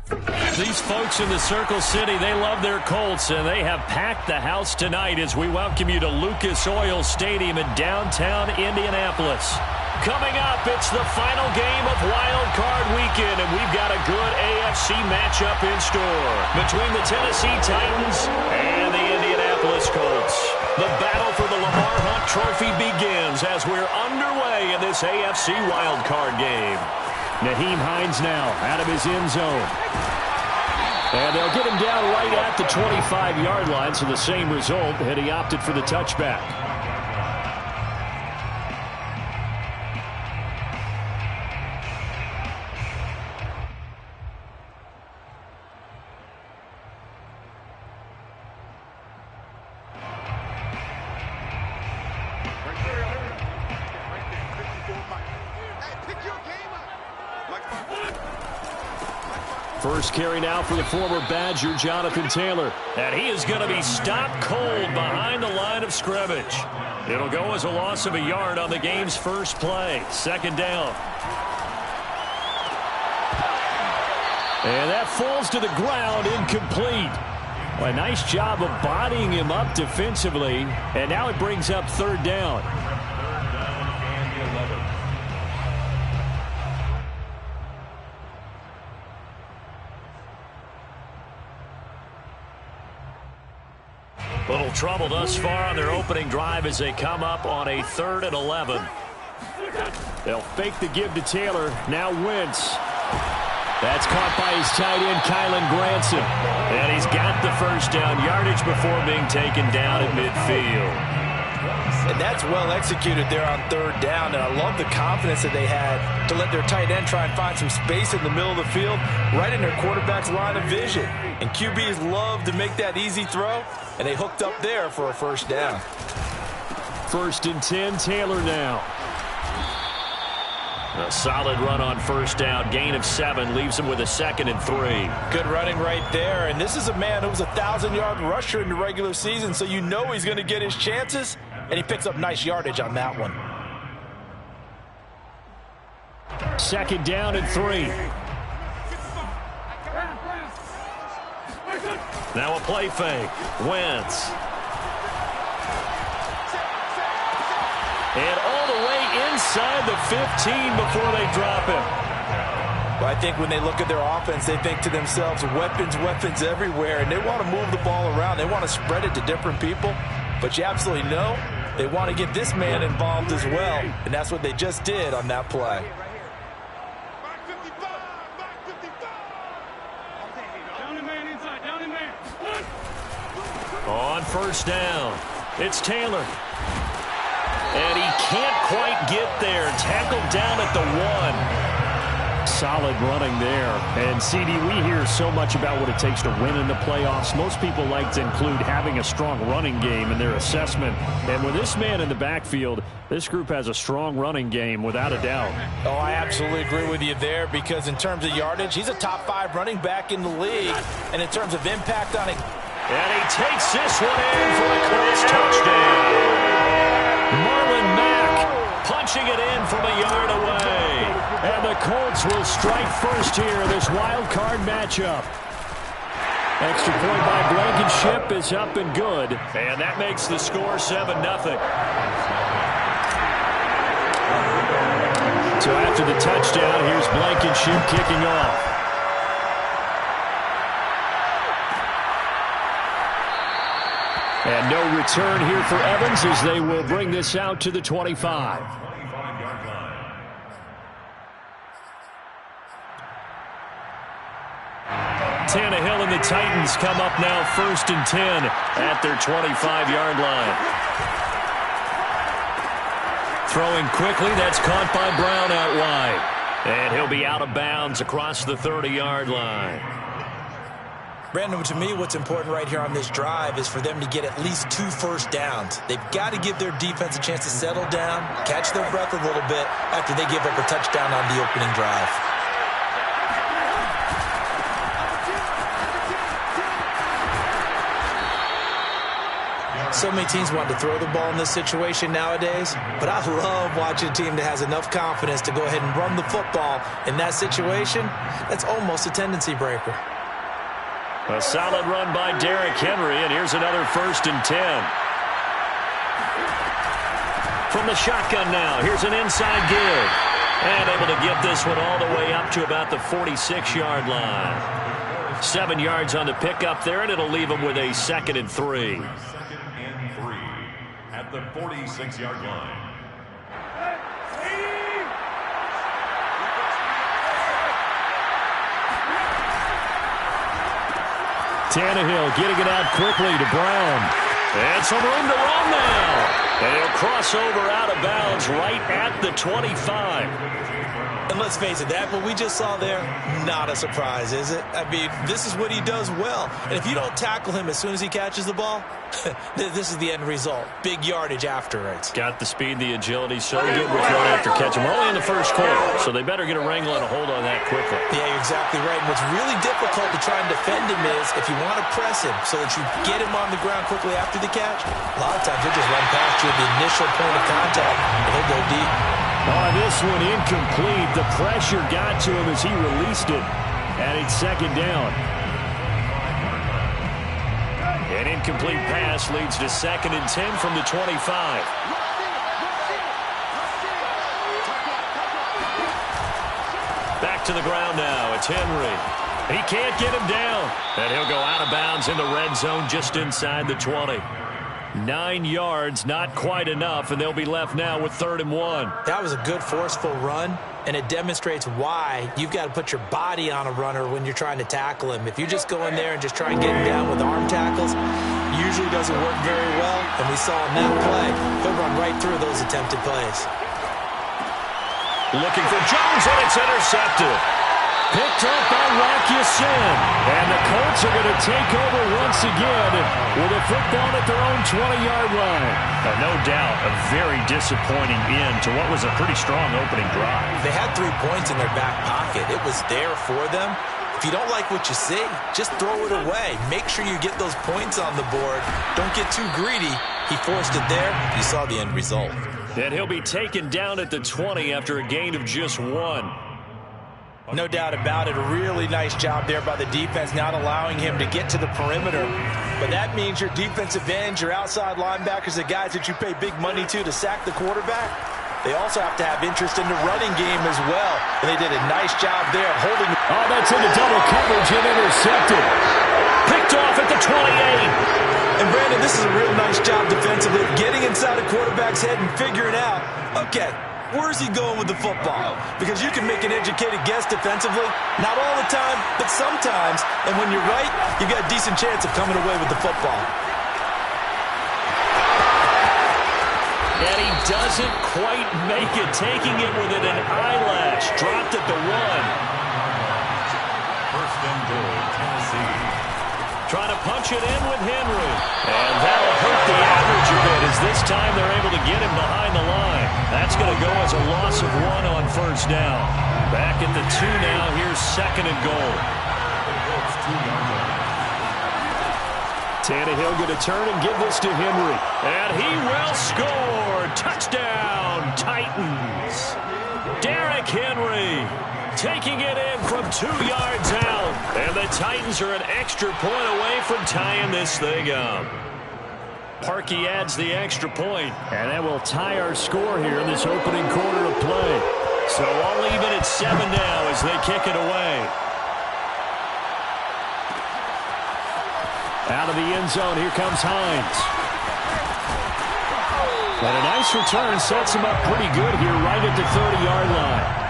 These folks in the Circle City, they love their Colts, and they have packed the house tonight as we welcome you to Lucas Oil Stadium in downtown Indianapolis. Coming up, it's the final game of Wildcard Weekend, and we've got a good AFC matchup in store between the Tennessee Titans and the Indianapolis Colts. The battle for the Lamar Hunt Trophy begins as we're underway in this AFC Wildcard game. Nyheim Hines now out of his end zone. And they'll get him down right at the 25-yard line, so the same result, and he opted for the touchback. First carry now for the former Badger, Jonathan Taylor. And he is going to be stopped cold behind the line of scrimmage. It'll go as a loss of a yard on the game's first play. Second down. And that falls to the ground, incomplete. Well, a nice job of bodying him up defensively. And now it brings up third down. Little trouble thus far on their opening drive as they come up on a 3rd and 11. They'll fake the give to Taylor. Now Wentz. That's caught by his tight end, Kylen Granson. And he's got the first down yardage before being taken down at midfield. And that's well executed there on third down. And I love the confidence that they had to let their tight end try and find some space in the middle of the field, right in their quarterback's line of vision. And QBs love to make that easy throw, and they hooked up there for a first down. 1st and 10, Taylor now. A solid run on first down. Gain of 7 leaves him with a 2nd and 3. Good running right there. And this is a man who was a 1,000-yard rusher in the regular season, so you know he's going to get his chances. And he picks up nice yardage on that one. 2nd down and 3. Now a play fake. Wentz. And all the way inside the 15 before they drop him. Well, I think when they look at their offense, they think to themselves, weapons, weapons everywhere. And they want to move the ball around. They want to spread it to different people. But you absolutely know they want to get this man involved as well. And that's what they just did on that play. On first down, it's Taylor. And he can't quite get there. Tackled down at the 1. Solid running there. And, CD, we hear so much about what it takes to win in the playoffs. Most people like to include having a strong running game in their assessment. And with this man in the backfield, this group has a strong running game, without a doubt. Oh, I absolutely agree with you there, because in terms of yardage, he's a top 5 running back in the league. And in terms of impact on it. And he takes this one in for a close touchdown. Marlon Mack punching it in from a yard away. And the Colts will strike first here in this wild card matchup. Extra point by Blankenship is up and good. And that makes the score 7-0. So after the touchdown, here's Blankenship kicking off. And no return here for Evans as they will bring this out to the 25. Tannehill and the Titans come up now 1st and 10 at their 25-yard line. Throwing quickly, that's caught by Brown out wide. And he'll be out of bounds across the 30-yard line. Brandon, to me, what's important right here on this drive is for them to get at least 2 first downs. They've got to give their defense a chance to settle down, catch their breath a little bit after they give up a touchdown on the opening drive. So many teams want to throw the ball in this situation nowadays, but I love watching a team that has enough confidence to go ahead and run the football in that situation. That's almost a tendency breaker. A solid run by Derrick Henry, and here's another 1st and 10. From the shotgun now, here's an inside give. And able to get this one all the way up to about the 46-yard line. 7 yards on the pickup there, and it'll leave them with a 2nd and 3. 2nd and 3 at the 46-yard line. Tannehill getting it out quickly to Brown. And some room to run now. And he'll cross over out of bounds right at the 25. And let's face it, that what we just saw there, not a surprise, is it? I mean, this is what he does well. And if you don't tackle him as soon as he catches the ball, this is the end result. Big yardage afterwards. Got the speed, the agility, so good with run after catch. We're only in the first quarter, so they better get a wrangle and a hold on that quickly. Yeah, you're exactly right. And what's really difficult to try and defend him is if you want to press him so that you get him on the ground quickly after the catch, a lot of times he'll just run past you at the initial point of contact, and he'll go deep. Oh, this one incomplete. The pressure got to him as he released it. And it's 2nd down. An incomplete pass leads to 2nd and 10 from the 25. Back to the ground now. It's Henry. He can't get him down. And he'll go out of bounds in the red zone just inside the 20. 9 yards, not quite enough, and they'll be left now with 3rd and 1. That was a good forceful run, and it demonstrates why you've got to put your body on a runner when you're trying to tackle him. If you just go in there and just try and get him down with arm tackles, usually doesn't work very well, and we saw in that play, he'll run right through those attempted plays. Looking for Jones, and it's intercepted. Picked up by Rocky Sin. And the Colts are going to take over once again with a football at their own 20-yard line. No doubt a very disappointing end to what was a pretty strong opening drive. They had 3 points in their back pocket. It was there for them. If you don't like what you see, just throw it away. Make sure you get those points on the board. Don't get too greedy. He forced it there. You saw the end result. And he'll be taken down at the 20 after a gain of just 1. No doubt about it. A really nice job there by the defense, not allowing him to get to the perimeter. But that means your defensive ends, your outside linebackers, the guys that you pay big money to sack the quarterback, they also have to have interest in the running game as well. And they did a nice job there of holding. Oh, that's into double coverage and intercepted. Picked off at the 28. And Brandon, this is a real nice job defensively, getting inside a quarterback's head and figuring out, okay, where's he going with the football? Because you can make an educated guess defensively. Not all the time, but sometimes. And when you're right, you've got a decent chance of coming away with the football. And he doesn't quite make it, taking it within an eyelash. Dropped at the 1. 1st and goal, Tennessee. Trying to punch it in with Henry. And that'll hurt the average a bit as this time they're able to get him behind the line. That's going to go as a loss of 1 on 1st down. Back at the 2 now. Here's 2nd and goal. Tannehill going to turn and give this to Henry. And he will score. Touchdown, Titans. Derrick Henry taking it in from 2 yards out. And the Titans are an extra point away from tying this thing up. Parkey adds the extra point, and that will tie our score here in this opening quarter of play. So all even at 7 now as they kick it away. Out of the end zone, here comes Hines. And a nice return sets him up pretty good here right at the 30-yard line.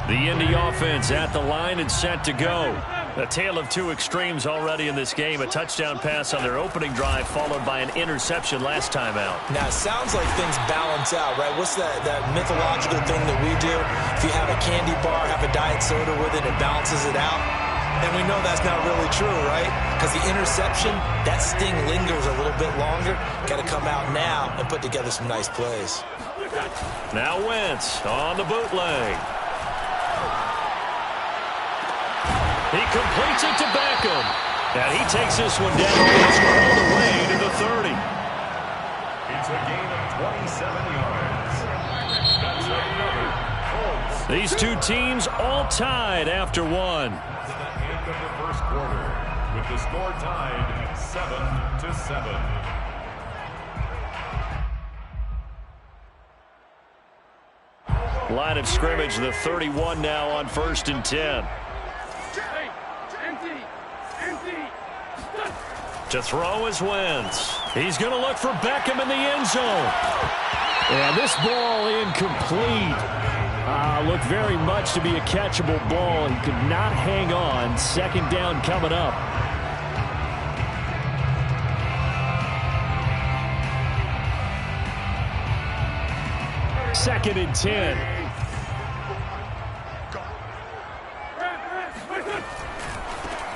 The Indy offense at the line and set to go. A tale of 2 extremes already in this game. A touchdown pass on their opening drive followed by an interception last time out. Now, it sounds like things balance out, right? What's that mythological thing that we do? If you have a candy bar, have a diet soda with it, it balances it out. And we know that's not really true, right? Because the interception, that sting lingers a little bit longer. Got to come out now and put together some nice plays. Now Wentz on the bootleg. He completes it to Beckham. And he takes this one down all the way to the 30. It's a gain of 27 yards. That's another Colts. These two teams all tied after one. To the end of the first quarter, with the score tied 7-7. Line of scrimmage, the 31 now on 1st and 10. To throw is Wentz. He's going to look for Beckham in the end zone. And this ball incomplete. Looked very much to be a catchable ball. He could not hang on. 2nd down coming up. Second and 10.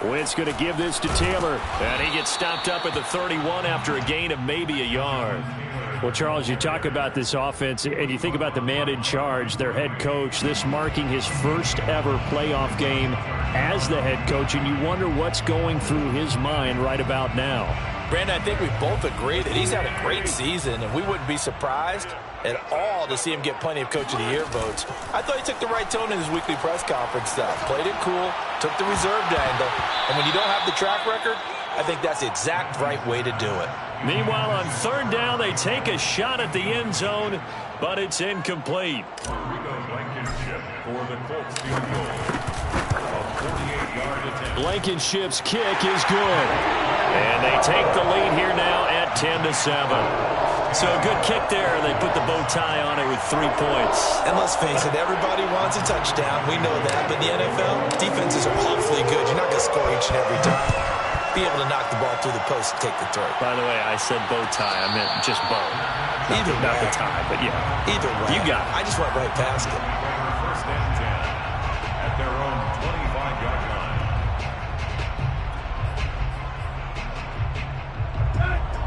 Wentz going to give this to Taylor. And he gets stopped up at the 31 after a gain of maybe a yard. Well, Charles, you talk about this offense, and you think about the man in charge, their head coach, this marking his first ever playoff game as the head coach, and you wonder what's going through his mind right about now. Brandon, I think we both agree that he's had a great season, and we wouldn't be surprised at all to see him get plenty of Coach of the Year votes. I thought he took the right tone in his weekly press conference stuff. Played it cool, took the reserved angle, and when you don't have the track record, I think that's the exact right way to do it. Meanwhile, on 3rd down, they take a shot at the end zone, but it's incomplete. Blankenship for the Colts field goal. A 48-yard attempt. Blankenship's kick is good. And they take the lead here now at 10-7. So a good kick there. They put the bow tie on it with 3 points. And let's face it, everybody wants a touchdown. We know that. But in the NFL, defenses are awfully good. You're not going to score each and every time. Be able to knock the ball through the post and take the throw. By the way, I said bow tie. I meant just bow. Not the tie, but yeah. Either way. You got it. I just went right past it. 1st and 10 at their own 25-yard line.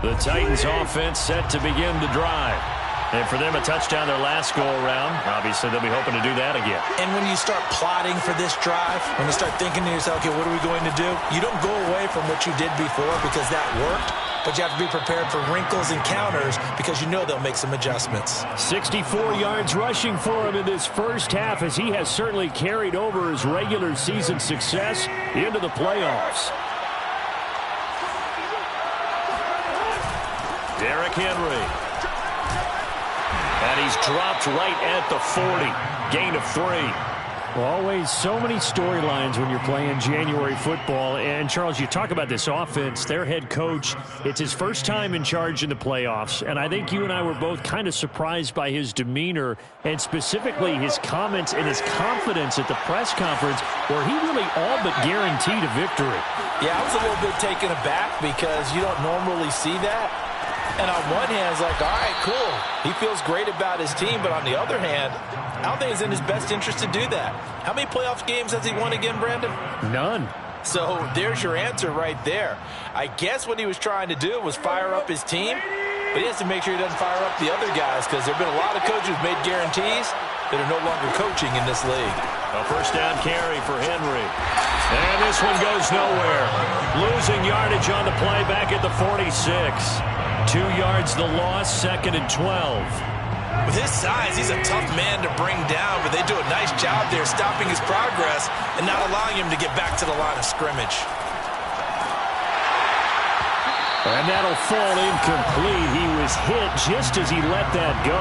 The Titans offense set to begin the drive. And for them, a touchdown their last go-around. Obviously, they'll be hoping to do that again. And when you start plotting for this drive, when you start thinking to yourself, okay, what are we going to do? You don't go away from what you did before because that worked, but you have to be prepared for wrinkles and counters because you know they'll make some adjustments. 64 yards rushing for him in this first half as he has certainly carried over his regular season success into the playoffs. Derrick Henry. And he's dropped right at the 40. Gain of 3. Well, always so many storylines when you're playing January football. And, Charles, you talk about this offense, their head coach. It's his first time in charge in the playoffs. And I think you and I were both kind of surprised by his demeanor and specifically his comments and his confidence at the press conference where he really all but guaranteed a victory. Yeah, I was a little bit taken aback because you don't normally see that. And on one hand, it's like, all right, cool. He feels great about his team. But on the other hand, I don't think it's in his best interest to do that. How many playoff games has he won again, Brandon? None. So there's your answer right there. I guess what he was trying to do was fire up his team. But he has to make sure he doesn't fire up the other guys because there have been a lot of coaches who made guarantees that are no longer coaching in this league. A 1st down carry for Henry. And this one goes nowhere. Losing yardage on the play back at the 46. 2 yards the loss, 2nd and 12. With his size, he's a tough man to bring down, but they do a nice job there stopping his progress and not allowing him to get back to the line of scrimmage. And that'll fall incomplete. He was hit just as he let that go.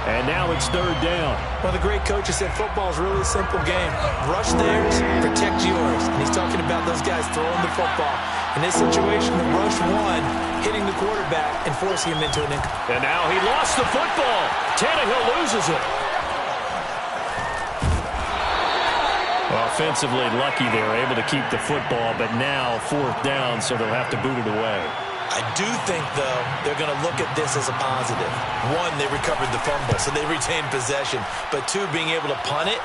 And now it's 3rd down. Well, the great coach has said football is really a simple game. Rush theirs, protect yours. And he's talking about those guys throwing the football. In this situation, the rush one, hitting the quarterback and forcing him into an incomplete. And now he lost the football. Tannehill loses it. Well, offensively lucky they were able to keep the football, but now 4th down, so they'll have to boot it away. I do think, though, they're going to look at this as a positive. 1, they recovered the fumble, so they retained possession. But 2, being able to punt it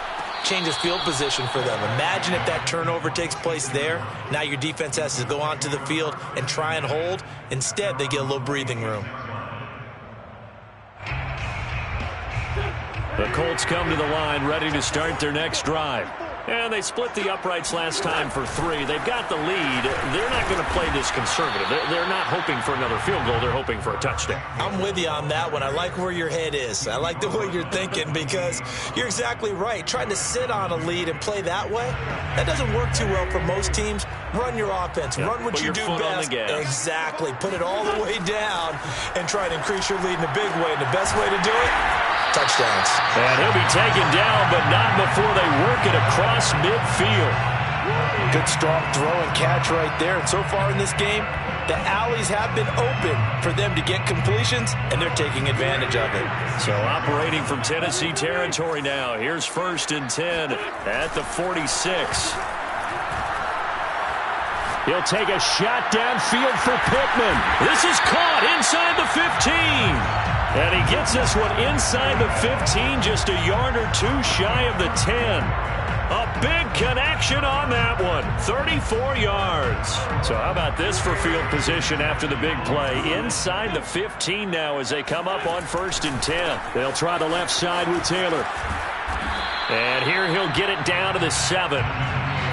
changes field position for them. Imagine if that turnover takes place there. Now your defense has to go onto the field and try and hold. Instead, they get a little breathing room. The Colts come to the line ready to start their next drive. And they split the uprights last time for 3. They've got the lead. They're not going to play this conservative. They're not hoping for another field goal. They're hoping for a touchdown. I'm with you on that one. I like where your head is. I like the way you're thinking because you're exactly right. Trying to sit on a lead and play that way, that doesn't work too well for most teams. Run your offense. Yep. Run what you do best. Exactly. Put it all the way down and try to increase your lead in a big way. And the best way to do it, touchdowns. And he'll be taken down, but not before they work it across midfield. Good strong throw and catch right there. And so far in this game, the alleys have been open for them to get completions, and they're taking advantage of it. So operating from Tennessee territory now. Here's 1st and 10 at the 46. He'll take a shot downfield for Pittman. This is caught inside the 15. And he gets this one inside the 15, just a yard or 2 shy of the 10. A big connection on that one, 34 yards. So how about this for field position after the big play? Inside the 15 now as they come up on 1st and 10. They'll try the left side with Taylor. And here he'll get it down to the 7.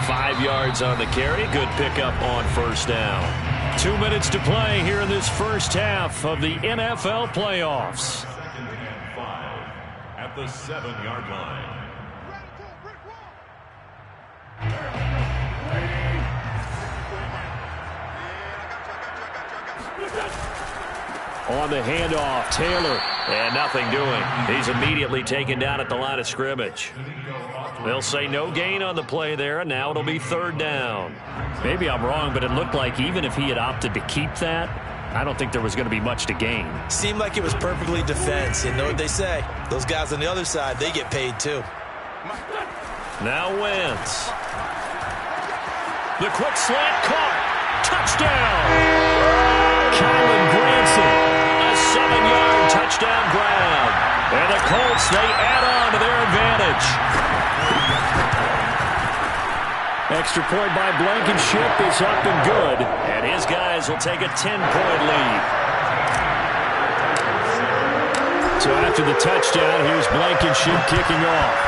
5 yards on the carry. Good pickup on 1st down. 2 minutes to play here in this first half of the NFL playoffs. 2nd and 5 at the 7-yard line. On the handoff, Taylor. And nothing doing. He's immediately taken down at the line of scrimmage. They'll say no gain on the play there, and now it'll be 3rd down. Maybe I'm wrong, but it looked like even if he had opted to keep that, I don't think there was going to be much to gain. Seemed like it was perfectly defense. You know what they say. Those guys on the other side, they get paid too. Now Wentz. The quick slant caught. Touchdown! Kylan Granson. A 7-yard touchdown grab. And the Colts, they add on to their advantage. Extra point by Blankenship is up and good. And his guys will take a 10-point lead. So after the touchdown, here's Blankenship kicking off.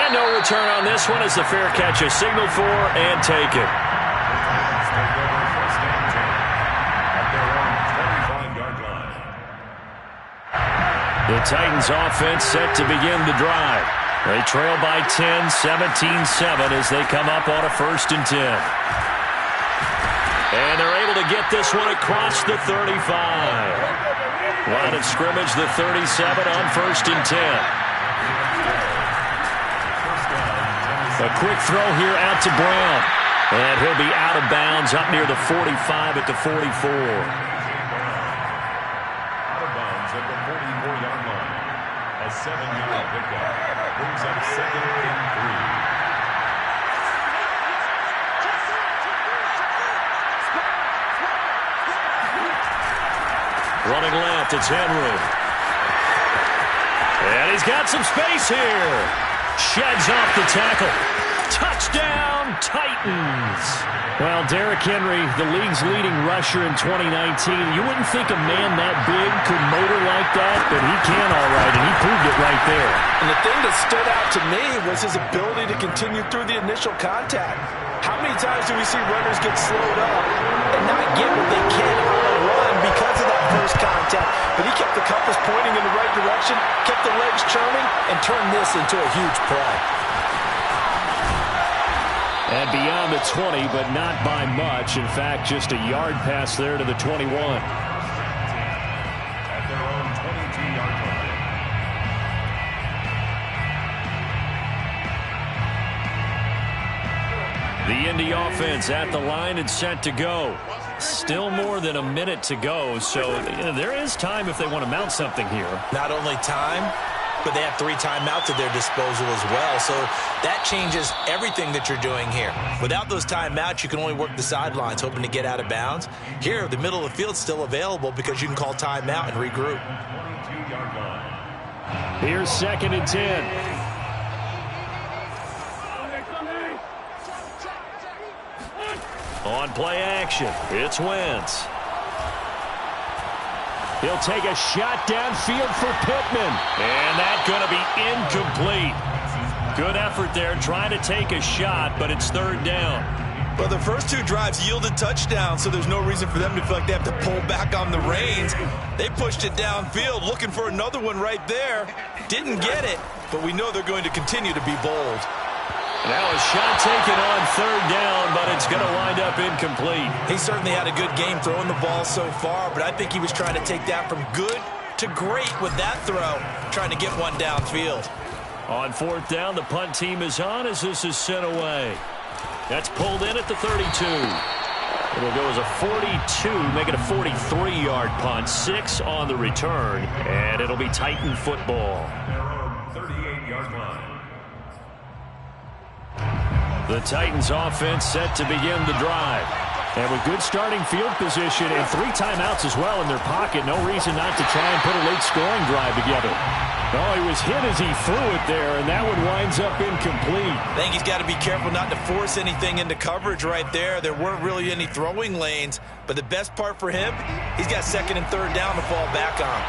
And no return on this one as the fair catch is signaled for and taken. The Titans offense set to begin the drive. They trail by 10, 17-7 as they come up on a 1st and 10. And they're able to get this one across the 35. Line of scrimmage, the 37 on 1st and 10. A quick throw here out to Brown. And he'll be out of bounds up near the 45 at the 44. Out of bounds at the 44-yard line. A 7-yard pickup brings up 2nd and 3. Running left, it's Henry. And he's got some space here. Sheds off the tackle. Touchdown, Titans. Well, Derrick Henry, the league's leading rusher in 2019. You wouldn't think a man that big could motor like that, but he can all right, and he proved it right there. And the thing that stood out to me was his ability to continue through the initial contact. How many times do we see runners get slowed up and not get what they can on a run because of that first contact? But he kept the compass pointing in the right direction, kept the legs churning, and turned this into a huge play. And beyond the 20, but not by much. In fact, just a yard pass there to the 21. At their own 22-yard line. The Indy offense at the line and set to go. Still more than a minute to go, so there is time if they want to mount something here. Not only time, but they have 3 timeouts at their disposal as well. So that changes everything that you're doing here. Without those timeouts, you can only work the sidelines, hoping to get out of bounds. Here, the middle of the field's still available because you can call timeout and regroup. 22-yard line. Here's 2nd and 10. On play action, it's Wentz. He'll take a shot downfield for Pittman. And that's going to be incomplete. Good effort there trying to take a shot, but it's third down. Well, the first two drives yielded touchdowns, so there's no reason for them to feel like they have to pull back on the reins. They pushed it downfield, looking for another one right there. Didn't get it, but we know they're going to continue to be bold. Now a shot taken on third down, but it's going to wind up incomplete. He certainly had a good game throwing the ball so far, but I think he was trying to take that from good to great with that throw, trying to get one downfield. On fourth down, the punt team is on as this is sent away. That's pulled in at the 32. It'll go as a 42, make it a 43-yard punt. 6 on the return, and it'll be Titan football. 38-yard line. The Titans offense set to begin the drive. And with good starting field position and 3 timeouts as well in their pocket, no reason not to try and put a late scoring drive together. Oh, he was hit as he threw it there, and that one winds up incomplete. I think he's got to be careful not to force anything into coverage right there. There weren't really any throwing lanes, but the best part for him, he's got second and third down to fall back on.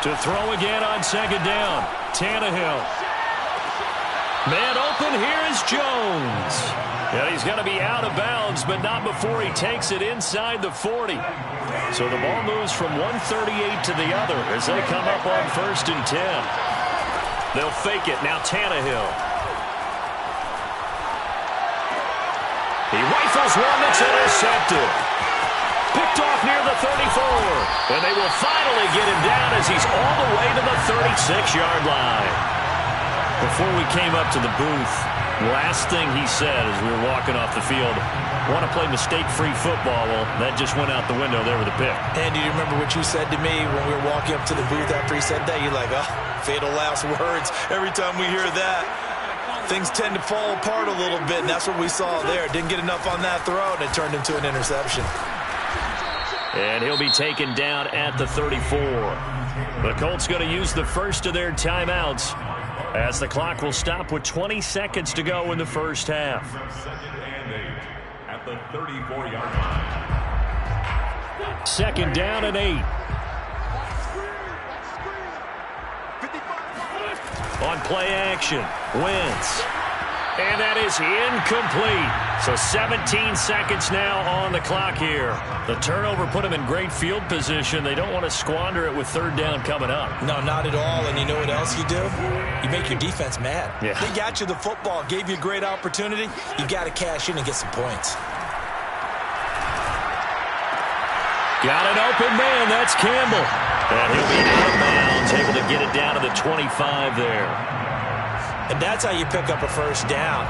To throw again on second down, Tannehill. Man open, here is Jones. And he's going to be out of bounds, but not before he takes it inside the 40. So the ball moves from 138 to the other as they come up on 1st and 10. They'll fake it. Now Tannehill. He rifles one that's intercepted. Picked off near the 34. And they will finally get him down as he's all the way to the 36-yard line. Before we came up to the booth, last thing he said as we were walking off the field, want to play mistake-free football. Well, that just went out the window there with a pick. And do you remember what you said to me when we were walking up to the booth after he said that? You're like, oh, fatal last words. Every time we hear that, things tend to fall apart a little bit, and that's what we saw there. Didn't get enough on that throw, and it turned into an interception. And he'll be taken down at the 34. The Colts going to use the first of their timeouts as the clock will stop with 20 seconds to go in the first half. Second and 8 at the 34-yard line. Second down and 8. On play action, Wentz. And that is incomplete. So 17 seconds now on the clock here. The turnover put them in great field position. They don't want to squander it with third down coming up. No, not at all. And you know what else you do? You make your defense mad. Yeah. They got you the football, gave you a great opportunity. You got to cash in and get some points. Got an open man. That's Campbell. And he'll be out of bounds, able to get it down to the 25 there. And that's how you pick up a first down.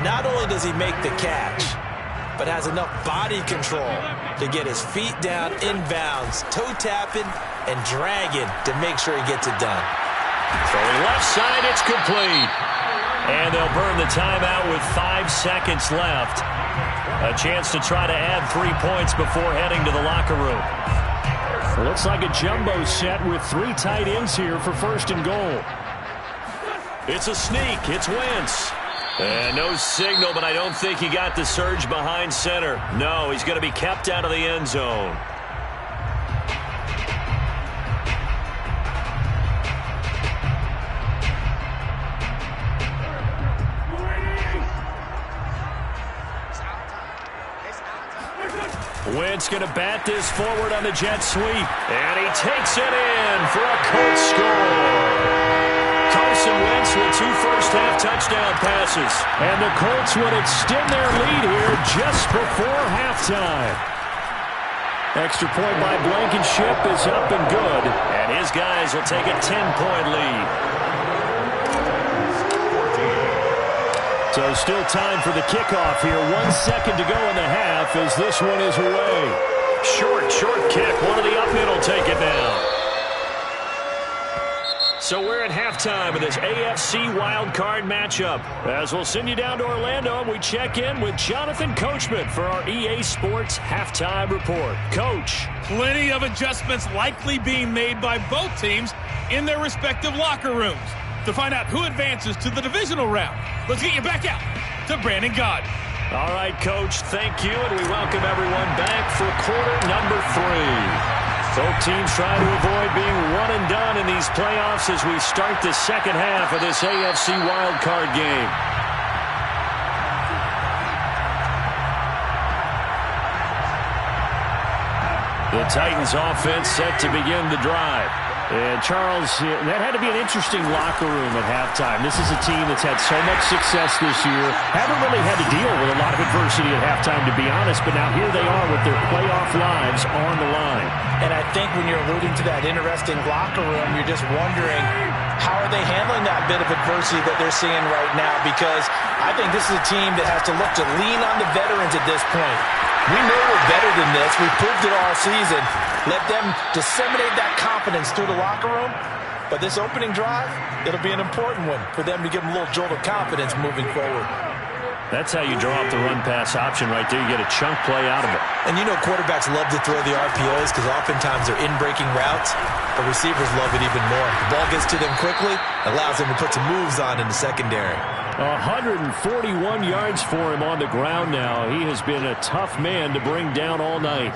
Not only does he make the catch, but has enough body control to get his feet down inbounds, toe tapping and dragging to make sure he gets it done. Throwing left side, it's complete. And they'll burn the timeout with 5 seconds left. A chance to try to add 3 points before heading to the locker room. Looks like a jumbo set with 3 tight ends here for first and goal. It's a sneak. It's Wentz. And no signal, but I don't think he got the surge behind center. No, he's going to be kept out of the end zone. Wentz going to bat this forward on the jet sweep. And he takes it in for a Colts score. Carson Wentz with 2 first-half touchdown passes. And the Colts would extend their lead here just before halftime. Extra point by Blankenship is up and good. And his guys will take a 10-point lead. So still time for the kickoff here. 1 second to go in the half as this one is away. Short kick. One of the up men will take it now. So we're at halftime of this AFC Wildcard matchup. As we'll send you down to Orlando, and we check in with Jonathan Coachman for our EA Sports Halftime Report. Coach. Plenty of adjustments likely being made by both teams in their respective locker rooms. To find out who advances to the divisional round, let's get you back out to Brandon Gaudin. All right, Coach, thank you, and we welcome everyone back for quarter number 3. Both teams trying to avoid being one and done in these playoffs as we start the second half of this AFC Wildcard game. The Titans offense set to begin the drive. And Charles, that had to be an interesting locker room at halftime. This is a team that's had so much success this year. Haven't really had to deal with a lot of adversity at halftime, to be honest. But now here they are with their playoff lives on the line. And I think when you're alluding to that interesting locker room, you're just wondering, how are they handling that bit of adversity that they're seeing right now? Because I think this is a team that has to look to lean on the veterans at this point. We know we're better than this. We proved it all season. Let them disseminate that confidence through the locker room. But this opening drive, it'll be an important one for them to give them a little jolt of confidence moving forward. That's how you draw up the run-pass option right there. You get a chunk play out of it. And you know quarterbacks love to throw the RPOs because oftentimes they're in-breaking routes. But receivers love it even more. The ball gets to them quickly, allows them to put some moves on in the secondary. 141 yards for him on the ground now. He has been a tough man to bring down all night.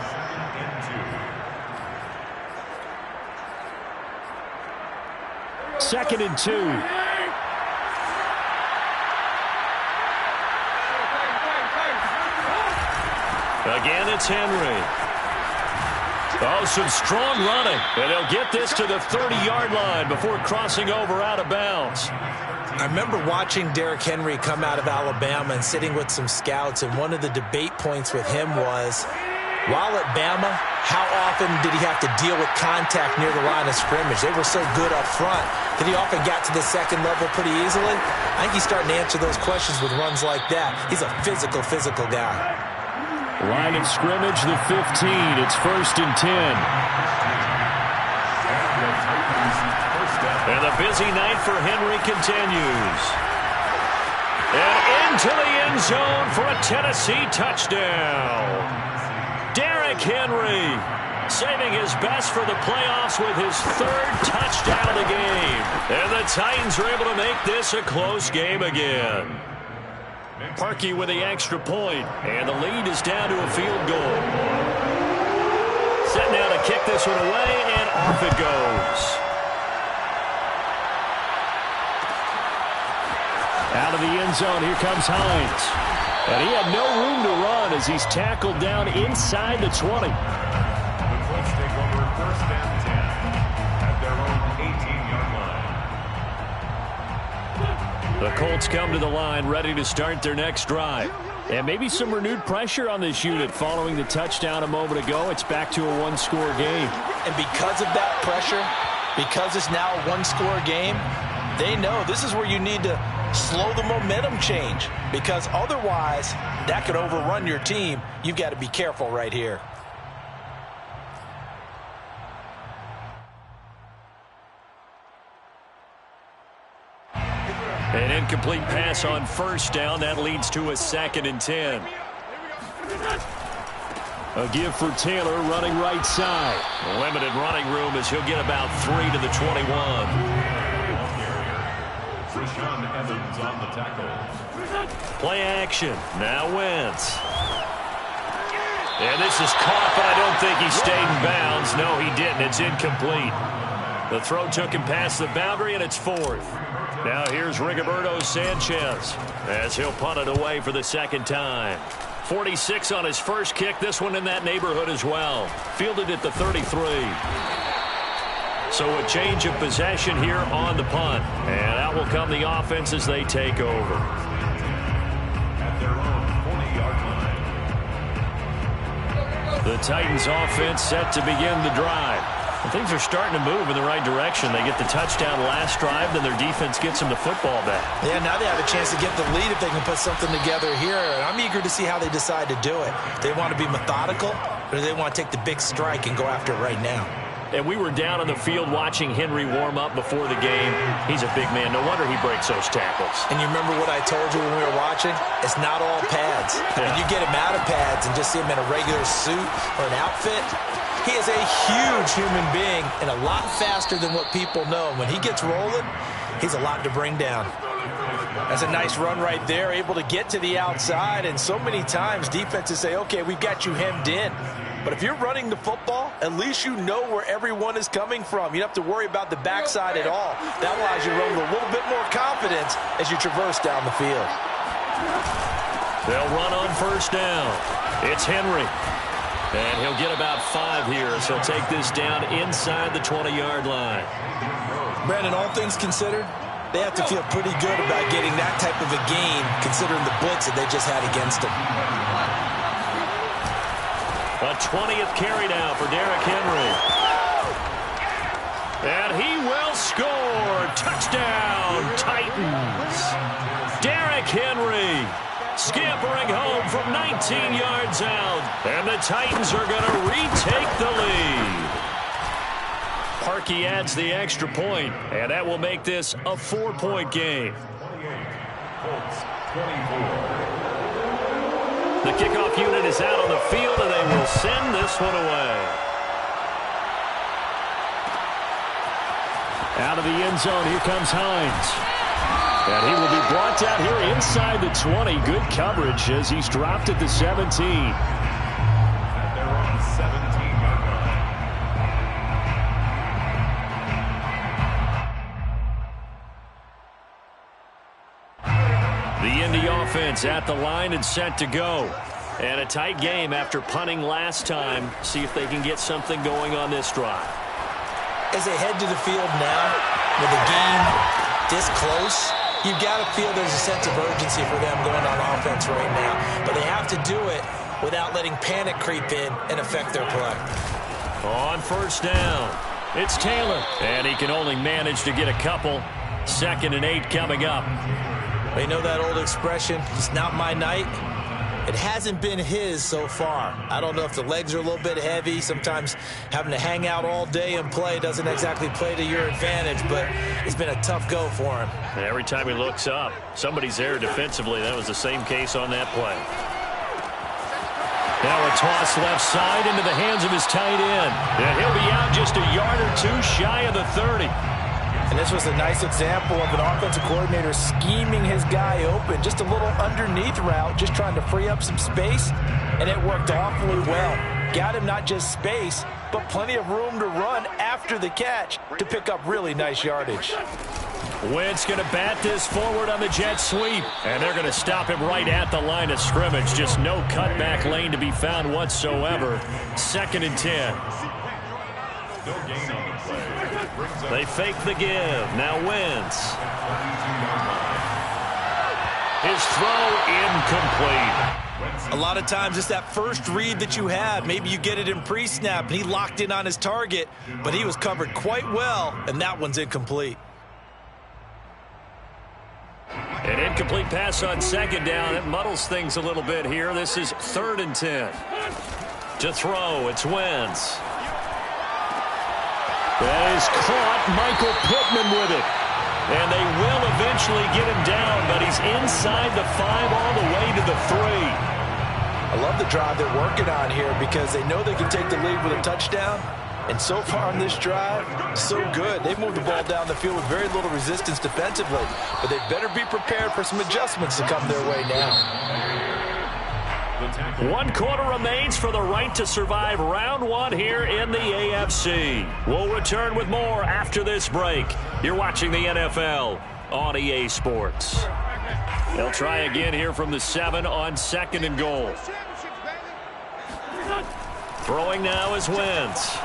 Second and 2. Again, it's Henry. Oh, some strong running. And he'll get this to the 30-yard line before crossing over out of bounds. I remember watching Derrick Henry come out of Alabama and sitting with some scouts, and one of the debate points with him was, while at Bama, how often did he have to deal with contact near the line of scrimmage? They were so good up front that he often got to the second level pretty easily. I think he's starting to answer those questions with runs like that. He's a physical guy. Line of scrimmage, the 15. It's 1st and 10. And the busy night for Henry continues. And into the end zone for a Tennessee touchdown. Derrick Henry saving his best for the playoffs with his 3rd touchdown of the game. And the Titans are able to make this a close game again. Parkey with the extra point, and the lead is down to a field goal. Set now to kick this one away, and off it goes. Out of the end zone, here comes Hines. And he had no room to run as he's tackled down inside the 20. The Colts take over 1st and 10 at their own 18-yard line. The Colts come to the line ready to start their next drive. And maybe some renewed pressure on this unit following the touchdown a moment ago. It's back to a one-score game. And because of that pressure, because it's now a one-score game, they know this is where you need to slow the momentum change, because otherwise that could overrun your team. You've got to be careful right here. An incomplete pass on 1st down. That leads to a 2nd and 10. A give for Taylor running right side. Limited running room as he'll get about 3 to the 21. Evans on the tackle. Play action. Now Wentz. And this is caught, but I don't think he stayed in bounds. No, he didn't. It's incomplete. The throw took him past the boundary, and it's 4th. Now here's Rigoberto Sanchez as he'll punt it away for the 2nd time. 46 on his first kick. This one in that neighborhood as well. Fielded at the 33. So a change of possession here on the punt. And out will come the offense as they take over. At their own 40-yard line. The Titans offense set to begin the drive. And things are starting to move in the right direction. They get the touchdown last drive, then their defense gets them the football back. Yeah, now they have a chance to get the lead if they can put something together here. And I'm eager to see how they decide to do it. They want to be methodical, or do they want to take the big strike and go after it right now? And we were down on the field watching Henry warm up before the game. He's a big man. No wonder he breaks those tackles. And you remember what I told you when we were watching? It's not all pads. I mean, you get him out of pads and just see him in a regular suit or an outfit. He is a huge human being and a lot faster than what people know. When he gets rolling, he's a lot to bring down. That's a nice run right there, able to get to the outside, and so many times defenses say, okay, we've got you hemmed in. But if you're running the football, at least you know where everyone is coming from. You don't have to worry about the backside at all. That allows you to run with a little bit more confidence as you traverse down the field. They'll run on first down. It's Henry. And he'll get about 5 here, so he'll take this down inside the 20-yard line. Brandon, all things considered, they have to feel pretty good about getting that type of a gain, considering the blitz that they just had against them. A 20th carry now for Derrick Henry. And he will score. Touchdown, Titans. Derrick Henry scampering home from 19 yards out. And the Titans are going to retake the lead. Parkey adds the extra point, and that will make this a 4-point game. Colts 24. The kickoff unit is out on the field, and they will send this one away. Out of the end zone, here comes Hines. And he will be brought down here inside the 20. Good coverage as he's dropped at the 17. And they're on the 17-yard line. The Indy offense at the line and set to go. And a tight game after punting last time. See if they can get something going on this drive. As they head to the field now, with the game this close, you've got to feel there's a sense of urgency for them going on offense right now. But they have to do it without letting panic creep in and affect their play. On first down, it's Taylor. And he can only manage to get a couple. 2nd and 8 coming up. You know that old expression, it's not my night? It hasn't been his so far. I don't know if the legs are a little bit heavy. Sometimes having to hang out all day and play doesn't exactly play to your advantage, but it's been a tough go for him. And every time he looks up, somebody's there defensively. That was the same case on that play. Now a toss left side into the hands of his tight end. And he'll be out just a yard or two shy of the 30. And this was a nice example of an offensive coordinator scheming his guy open. Just a little underneath route, just trying to free up some space, and it worked awfully well. Got him not just space, but plenty of room to run after the catch to pick up really nice yardage. Wentz going to bat this forward on the jet sweep. And they're going to stop him right at the line of scrimmage. Just no cutback lane to be found whatsoever. 2nd and 10. No gain on the play. They fake the give. Now Wentz. His throw incomplete. A lot of times it's that first read that you have. Maybe you get it in pre-snap, and he locked in on his target, but he was covered quite well, and that one's incomplete. An incomplete pass on 2nd down. It muddles things a little bit here. This is 3rd and 10. To throw, it's Wentz. That is caught. Michael Pittman with it. And they will eventually get him down, but he's inside the 5 all the way to the 3. I love the drive they're working on here because they know they can take the lead with a touchdown. And so far on this drive, so good. They've moved the ball down the field with very little resistance defensively. But they better be prepared for some adjustments to come their way now. 1 quarter remains for the right to survive round 1 here in the AFC. We'll return with more after this break. You're watching the NFL on EA Sports. They'll try again here from the 7 on 2nd and goal. Throwing now is Wentz.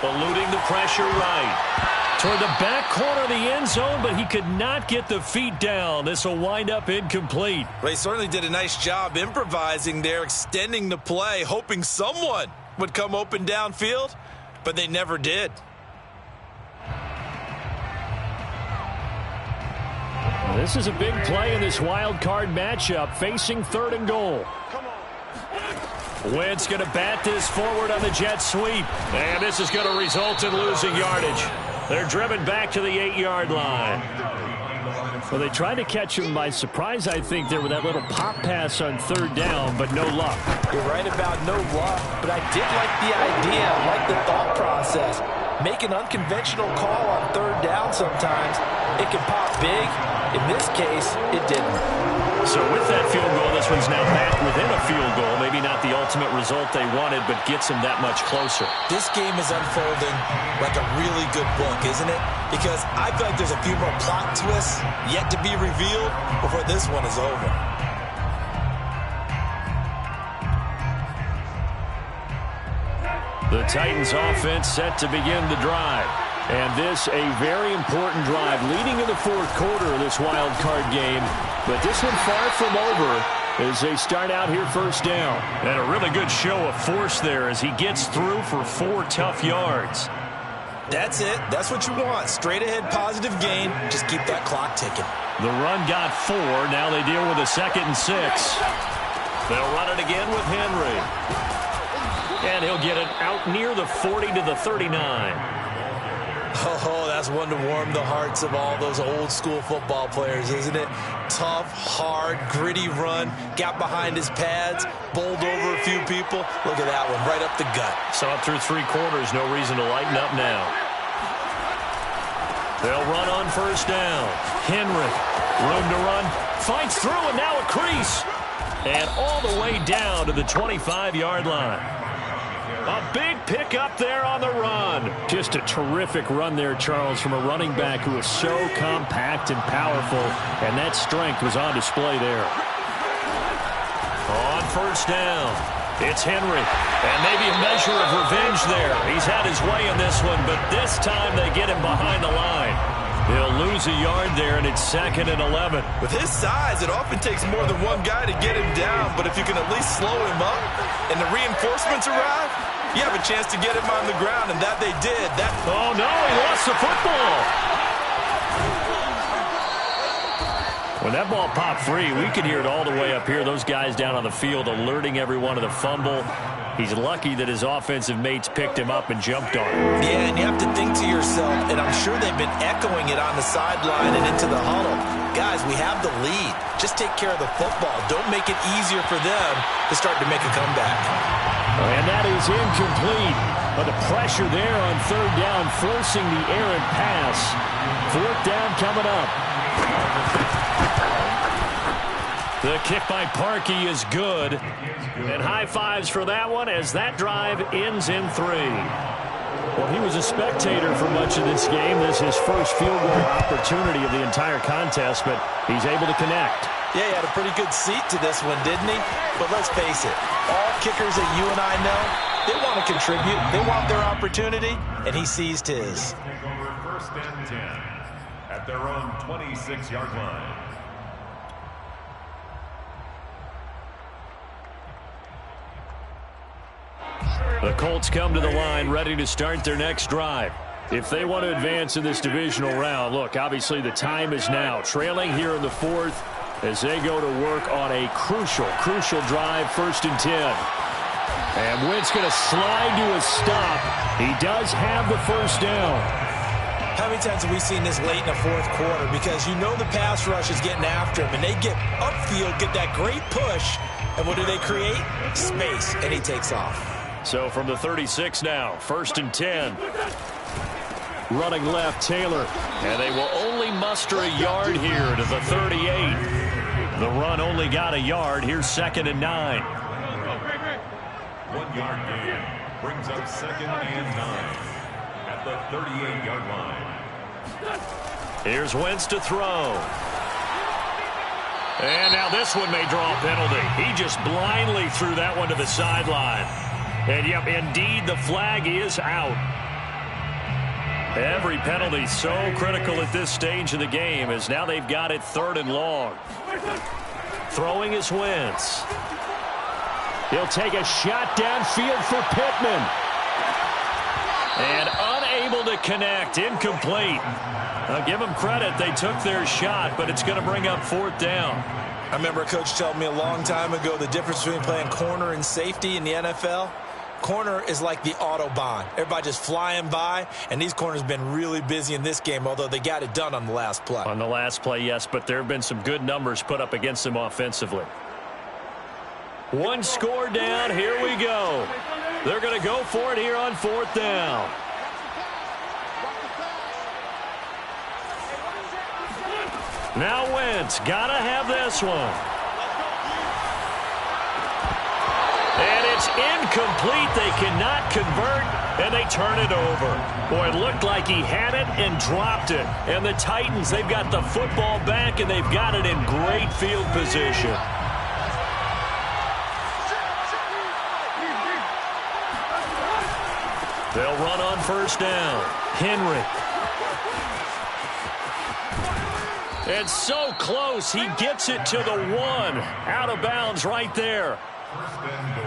Eluding the pressure right. Toward the back corner of the end zone, but he could not get the feet down. This will wind up incomplete. Well, he certainly did a nice job improvising there, extending the play, hoping someone would come open downfield, but they never did. This is a big play in this wild card matchup, facing 3rd and goal. Wentz going to bat this forward on the jet sweep, and this is going to result in losing yardage. They're driven back to the 8-yard line. Well, they tried to catch him by surprise, I think, there with that little pop pass on 3rd down, but no luck. You're right about no luck, but I did like the idea, like the thought process. Make an unconventional call on 3rd down sometimes. It can pop big, In this case, it didn't. So with that field goal, this one's now back within a field goal. Maybe not the ultimate result they wanted, but gets them that much closer. This game is unfolding like a really good book, isn't it? Because I feel like there's a few more plot twists yet to be revealed before this one is over. The Titans offense set to begin the drive. And this a very important drive leading in the fourth quarter of this wild card game. But this one far from over as they start out here first down. And a really good show of force there as he gets through for 4 tough yards. That's it. That's what you want. Straight ahead positive gain. Just keep that clock ticking. The run got 4. Now they deal with a 2nd and 6. They'll run it again with Henry. And he'll get it out near the 40 to the 39. Oh, that's one to warm the hearts of all those old school football players, isn't it? Tough, hard, gritty run. Got behind his pads, bowled over a few people. Look at that one, right up the gut. Saw it through 3 quarters. No reason to lighten up now. They'll run on first down. Henry, room to run. Fights through, and now a crease. And all the way down to the 25-yard line. A big pickup there on the run. Just a terrific run there, Charles, from a running back who is so compact and powerful, and that strength was on display there. On first down, it's Henry, and maybe a measure of revenge there. He's had his way in this one, but this time they get him behind the line. He'll lose a yard there, and it's 2nd and 11. With his size, it often takes more than one guy to get him down, but if you can at least slow him up and the reinforcements arrive, you have a chance to get him on the ground, and that they did. Oh, no, he lost the football. When that ball popped free, we could hear it all the way up here. Those guys down on the field alerting everyone of the fumble. He's lucky that his offensive mates picked him up and jumped on him. Yeah, and you have to think to yourself, and I'm sure they've been echoing it on the sideline and into the huddle. Guys, we have the lead. Just take care of the football. Don't make it easier for them to start to make a comeback. And that is incomplete. But the pressure there on third down, forcing the errant pass. Fourth down coming up. The kick by Parkey is good. And high fives for that one as that drive ends in 3. Well, he was a spectator for much of this game. This is his first field goal opportunity of the entire contest, but he's able to connect. Yeah, he had a pretty good seat to this one, didn't he? But let's face it, all kickers that you and I know, they want to contribute. They want their opportunity, and he seized his. First and 10 at their own 26-yard line. The Colts come to the line ready to start their next drive. If they want to advance in this divisional round, look, obviously the time is now. Trailing here in the 4th as they go to work on a crucial drive, 1st and 10. And Wentz going to slide to a stop. He does have the first down. How many times have we seen this late in the 4th quarter? Because you know the pass rush is getting after him, and they get upfield, get that great push, and what do they create? Space, and he takes off. So from the 36 now, 1st and 10. Running left, Taylor. And they will only muster a yard here to the 38. The run only got a yard. Here's 2nd and 9. 1 yard gain brings up 2nd and 9 at the 38-yard line. Here's Wentz to throw. And now this one may draw a penalty. He just blindly threw that one to the sideline. And, yep, indeed, the flag is out. Every penalty so critical at this stage of the game as now they've got it 3rd and long. Throwing is Wentz. He'll take a shot downfield for Pittman. And unable to connect, incomplete. I'll give them credit. They took their shot, but it's going to bring up 4th down. I remember a coach telling me a long time ago the difference between playing corner and safety in the NFL. Corner is like the Autobahn. Everybody just flying by, and these corners have been really busy in this game, although they got it done on the last play. On the last play, yes, but there have been some good numbers put up against them offensively. 1 score down. Here we go. They're going to go for it here on 4th down. Now Wentz, gotta have this one. And it's incomplete. They cannot convert, and they turn it over. Boy, it looked like he had it and dropped it. And the Titans, they've got the football back, and they've got it in great field position. They'll run on first down. Henry. It's so close. He gets it to the 1. Out of bounds right there.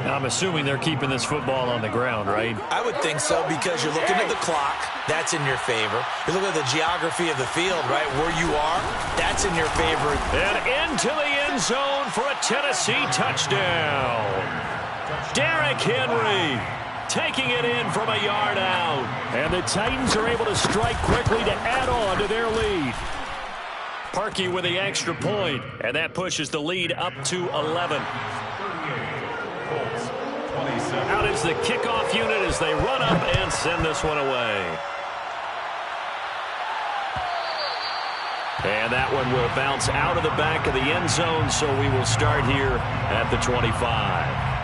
I'm assuming they're keeping this football on the ground, right? I would think so, because you're looking at the clock. That's in your favor. You're looking at the geography of the field, right? Where you are, that's in your favor. And into the end zone for a Tennessee touchdown. Derrick Henry taking it in from a yard out. And the Titans are able to strike quickly to add on to their lead. Parkey with the extra point, and that pushes the lead up to 11. Out is the kickoff unit as they run up and send this one away. And that one will bounce out of the back of the end zone, so we will start here at the 25.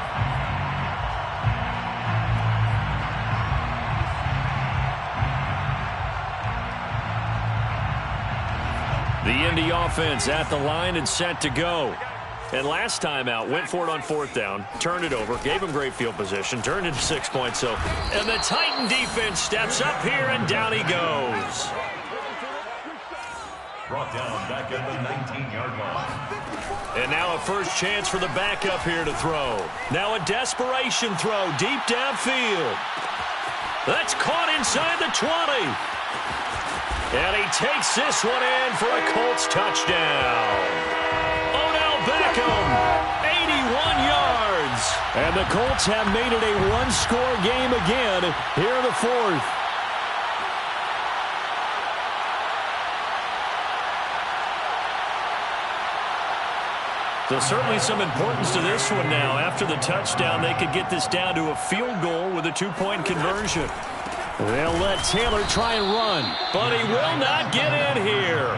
The Indy offense at the line and set to go. And last time out, went for it on fourth down, turned it over, gave him great field position, turned it 6 points. So, and the Titan defense steps up here, and down he goes. Brought down back at the 19-yard line. And now a first chance for the backup here to throw. Now a desperation throw deep downfield. That's caught inside the 20. And he takes this one in for a Colts touchdown. Beckham, 81 yards. And the Colts have made it a one-score game again here in the fourth. So certainly some importance to this one now. After the touchdown, they could get this down to a field goal with a 2-point conversion. They'll let Taylor try and run, but he will not get in here.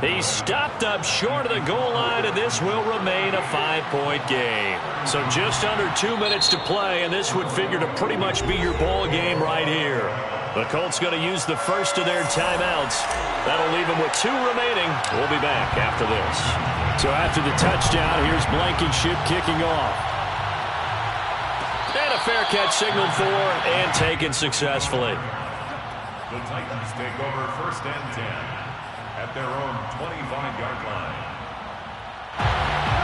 He stopped up short of the goal line, and this will remain a 5-point game. So just under 2 minutes to play, and this would figure to pretty much be your ball game right here. The Colts going to use the first of their timeouts. That'll leave them with 2 remaining. We'll be back after this. So after the touchdown, here's Blankenship kicking off. And a fair catch signaled for and taken successfully. The Titans take over first and 10. At their own 25-yard line.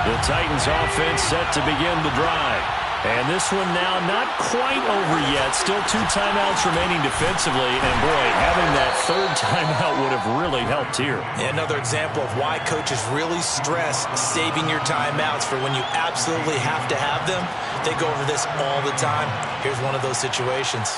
The Titans offense set to begin the drive. And this one now not quite over yet. Still 2 timeouts remaining defensively. And boy, having that third timeout would have really helped here. Yeah, another example of why coaches really stress saving your timeouts for when you absolutely have to have them. They go over this all the time. Here's one of those situations.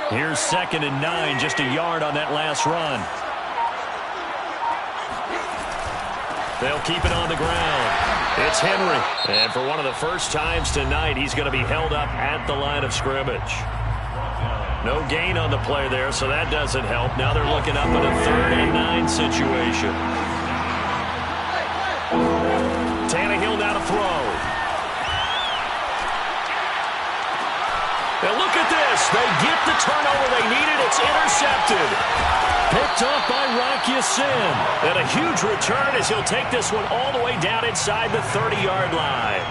Here's 2nd and 9, just a yard on that last run. They'll keep it on the ground. It's Henry. And for one of the first times tonight, he's going to be held up at the line of scrimmage. No gain on the play there, so that doesn't help. Now they're looking up at a 3rd and 9 situation. Tannehill now to throw. And look at this. They get the turnover they needed. It's intercepted. Picked off by Rock Ya-Sin. And a huge return as he'll take this one all the way down inside the 30-yard line.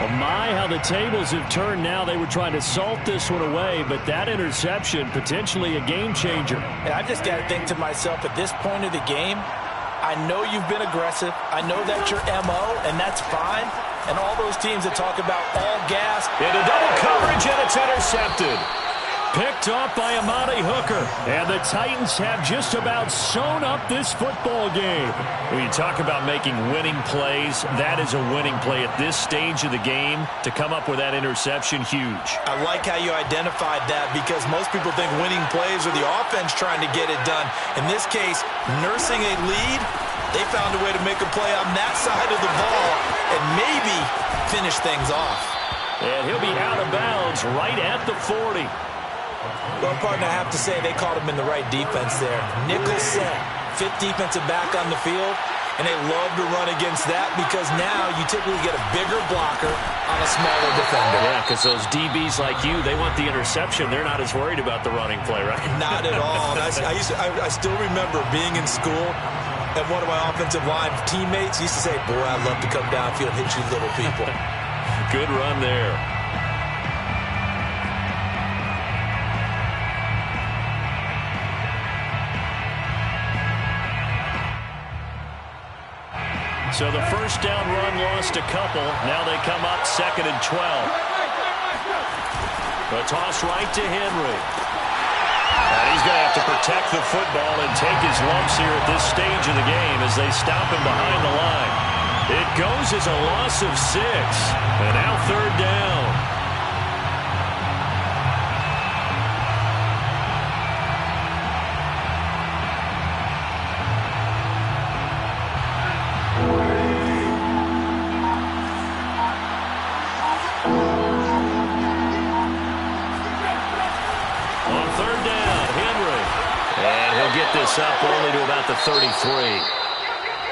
Oh my, how the tables have turned now. They were trying to salt this one away, but that interception, potentially a game changer. And I just got to think to myself, at this point of the game, I know you've been aggressive. I know that's your MO, and that's fine. And all those teams that talk about all gas. Into double coverage, and it's intercepted. Picked off by Amani Hooker. And the Titans have just about sewn up this football game. When you talk about making winning plays, that is a winning play at this stage of the game. To come up with that interception, huge. I like how you identified that because most people think winning plays are the offense trying to get it done. In this case, nursing a lead, they found a way to make a play on that side of the ball and maybe finish things off. And he'll be out of bounds right at the 40. Well, partner, I have to say they caught him in the right defense there. Nickel set, fifth defensive back on the field, and they love to run against that because now you typically get a bigger blocker on a smaller defender. Yeah, because those DBs like you, they want the interception. They're not as worried about the running play, right? Not at all. I still remember being in school, and one of my offensive line teammates used to say, boy, I'd love to come downfield and hit you little people. Good run there. So the first down run lost a couple. Now they come up 2nd and 12. A toss right to Henry. And he's going to have to protect the football and take his lumps here at this stage of the game as they stop him behind the line. It goes as a loss of 6. And now 3rd down. Up only to about the 33.